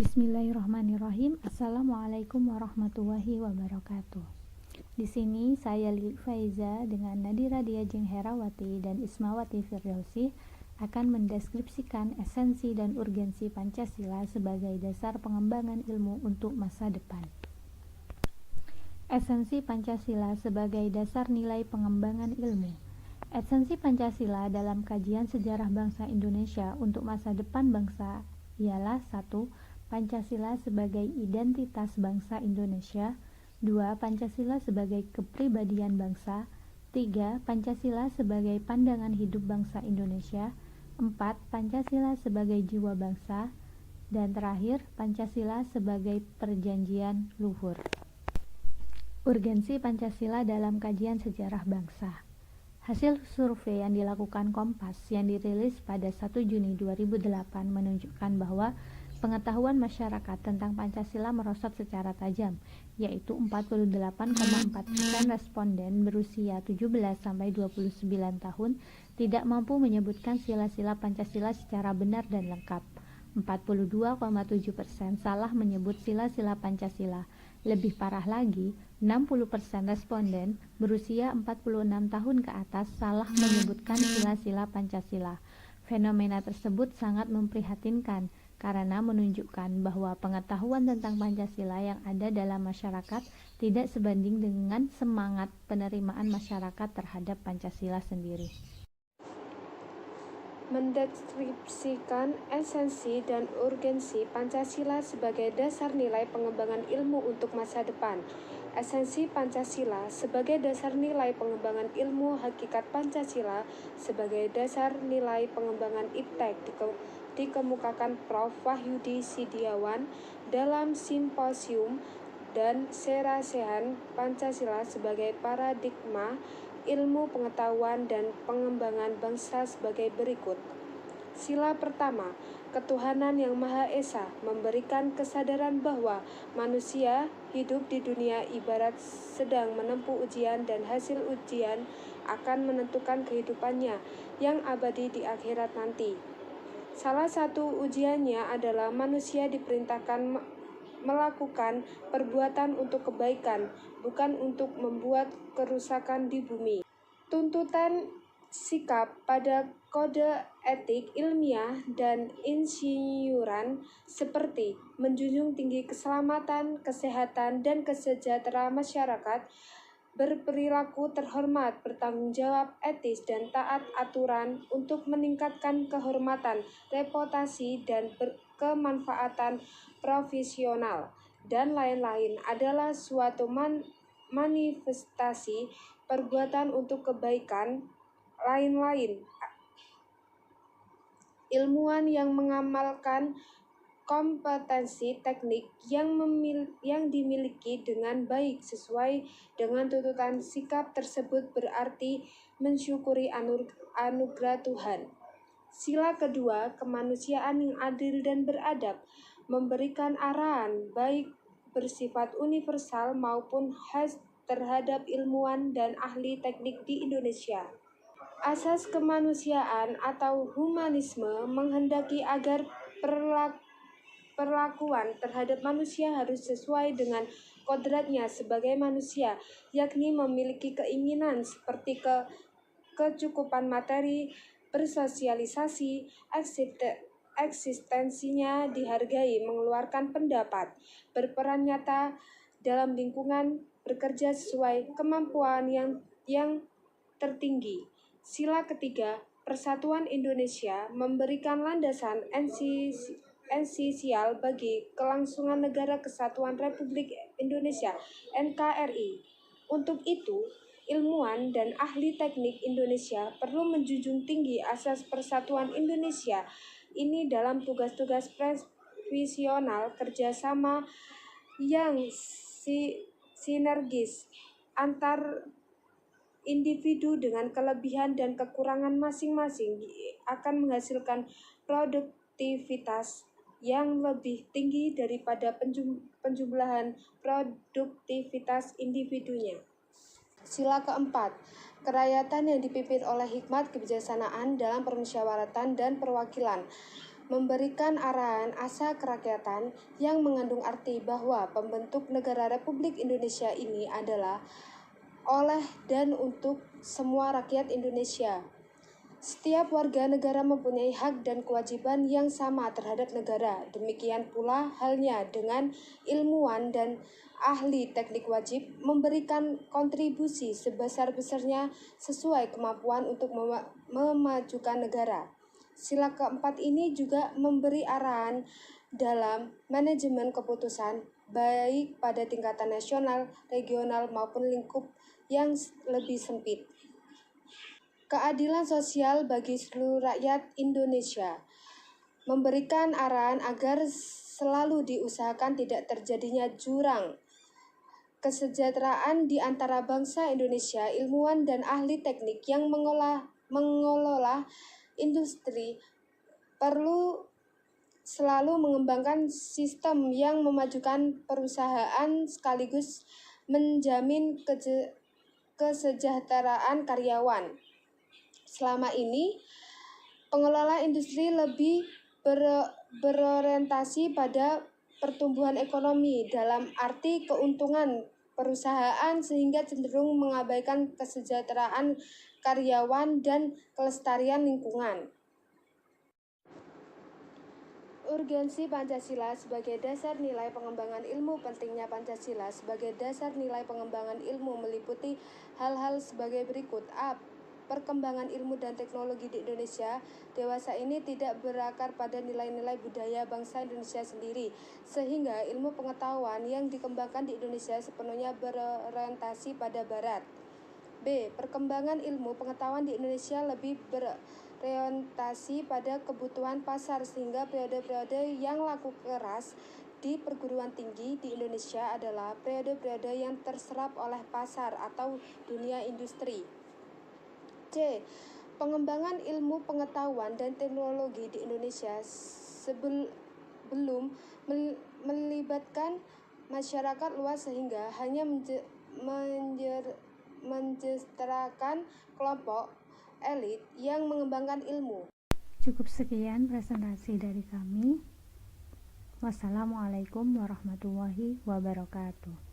Bismillahirrahmanirrahim. Assalamualaikum warahmatullahi wabarakatuh. Di sini saya Lili Faiza dengan Nadira Diajeng Herawati dan Ismawati Firdausi akan mendeskripsikan esensi dan urgensi Pancasila sebagai dasar pengembangan ilmu untuk masa depan. Esensi Pancasila sebagai dasar nilai pengembangan ilmu. Esensi Pancasila dalam kajian sejarah bangsa Indonesia untuk masa depan bangsa ialah 1. Pancasila sebagai identitas bangsa Indonesia. 2. Pancasila sebagai kepribadian bangsa. 3. Pancasila sebagai pandangan hidup bangsa Indonesia. 4. Pancasila sebagai jiwa bangsa. Dan terakhir, Pancasila sebagai perjanjian luhur. Urgensi Pancasila dalam kajian sejarah bangsa. Hasil survei yang dilakukan Kompas yang dirilis pada 1 Juni 2008 menunjukkan bahwa pengetahuan masyarakat tentang Pancasila merosot secara tajam, yaitu 48,4% responden berusia 17-29 tahun tidak mampu menyebutkan sila-sila Pancasila secara benar dan lengkap. 42,7% salah menyebut sila-sila Pancasila. Lebih parah lagi, 60% responden berusia 46 tahun ke atas salah menyebutkan sila-sila Pancasila. Fenomena tersebut sangat memprihatinkan karena menunjukkan bahwa pengetahuan tentang Pancasila yang ada dalam masyarakat tidak sebanding dengan semangat penerimaan masyarakat terhadap Pancasila sendiri. Mendeskripsikan esensi dan urgensi Pancasila sebagai dasar nilai pengembangan ilmu untuk masa depan. Esensi Pancasila sebagai dasar nilai pengembangan ilmu. Hakikat Pancasila sebagai dasar nilai pengembangan iptek dikemukakan Prof. Wahyudi Sidiawan dalam Simposium dan Serasehan Pancasila sebagai paradigma ilmu pengetahuan dan pengembangan bangsa sebagai berikut. Sila pertama, ketuhanan yang Maha Esa memberikan kesadaran bahwa manusia hidup di dunia ibarat sedang menempuh ujian dan hasil ujian akan menentukan kehidupannya yang abadi di akhirat nanti. Salah satu ujiannya adalah manusia diperintahkan melakukan perbuatan untuk kebaikan, bukan untuk membuat kerusakan di bumi. Tuntutan sikap pada kode etik ilmiah dan insinyuran seperti menjunjung tinggi keselamatan, kesehatan, dan kesejahteraan masyarakat, berperilaku terhormat, bertanggung jawab etis, dan taat aturan untuk meningkatkan kehormatan, reputasi, dan kemanfaatan profesional, dan lain-lain adalah suatu manifestasi perbuatan untuk kebaikan. Lain-lain ilmuwan yang mengamalkan kompetensi teknik yang dimiliki dengan baik sesuai dengan tuntutan sikap tersebut berarti mensyukuri anugerah Tuhan. Sila kedua, kemanusiaan yang adil dan beradab, memberikan arahan baik bersifat universal maupun khas terhadap ilmuwan dan ahli teknik di Indonesia. Asas kemanusiaan atau humanisme menghendaki agar perlakuan terhadap manusia harus sesuai dengan kodratnya sebagai manusia, yakni memiliki keinginan seperti kecukupan materi, bersosialisasi, eksistensinya dihargai, mengeluarkan pendapat, berperan nyata dalam lingkungan, bekerja sesuai kemampuan yang tertinggi. Sila ketiga, Persatuan Indonesia memberikan landasan esensial bagi kelangsungan Negara Kesatuan Republik Indonesia (NKRI). Untuk itu, ilmuwan dan ahli teknik Indonesia perlu menjunjung tinggi asas persatuan Indonesia ini dalam tugas-tugas profesional, kerjasama yang sinergis antar individu dengan kelebihan dan kekurangan masing-masing akan menghasilkan produktivitas yang lebih tinggi daripada penjumlahan produktivitas individunya. Sila keempat, kerakyatan yang dipimpin oleh hikmat kebijaksanaan dalam permusyawaratan dan perwakilan. memberikan arahan asa kerakyatan yang mengandung arti bahwa pembentuk negara Republik Indonesia ini adalah oleh dan untuk semua rakyat Indonesia. Setiap warga negara mempunyai hak dan kewajiban yang sama terhadap negara. Demikian pula halnya dengan ilmuwan dan ahli teknik wajib memberikan kontribusi sebesar-besarnya sesuai kemampuan untuk memajukan negara. Sila keempat ini juga memberi arahan dalam manajemen keputusan baik pada tingkatan nasional, regional maupun lingkup yang lebih sempit. Keadilan sosial bagi seluruh rakyat Indonesia, memberikan arahan agar selalu diusahakan tidak terjadinya jurang kesejahteraan di antara bangsa Indonesia. Ilmuwan dan ahli teknik yang mengelola industri perlu selalu mengembangkan sistem yang memajukan perusahaan sekaligus menjamin kesejahteraan karyawan. Selama ini, pengelola industri lebih berorientasi pada pertumbuhan ekonomi dalam arti keuntungan perusahaan sehingga cenderung mengabaikan kesejahteraan karyawan dan kelestarian lingkungan. Urgensi Pancasila sebagai dasar nilai pengembangan ilmu. Pentingnya Pancasila sebagai dasar nilai pengembangan ilmu meliputi hal-hal sebagai berikut. A. Perkembangan ilmu dan teknologi di Indonesia dewasa ini tidak berakar pada nilai-nilai budaya bangsa Indonesia sendiri, sehingga ilmu pengetahuan yang dikembangkan di Indonesia sepenuhnya berorientasi pada Barat. B. Perkembangan ilmu pengetahuan di Indonesia lebih berorientasi pada kebutuhan pasar, sehingga periode-periode yang laku keras di perguruan tinggi di Indonesia adalah periode-periode yang terserap oleh pasar atau dunia industri. C. Pengembangan ilmu pengetahuan dan teknologi di Indonesia belum melibatkan masyarakat luas sehingga hanya mensejahterakan kelompok elit yang mengembangkan ilmu. Cukup sekian presentasi dari kami. Wassalamualaikum warahmatullahi wabarakatuh.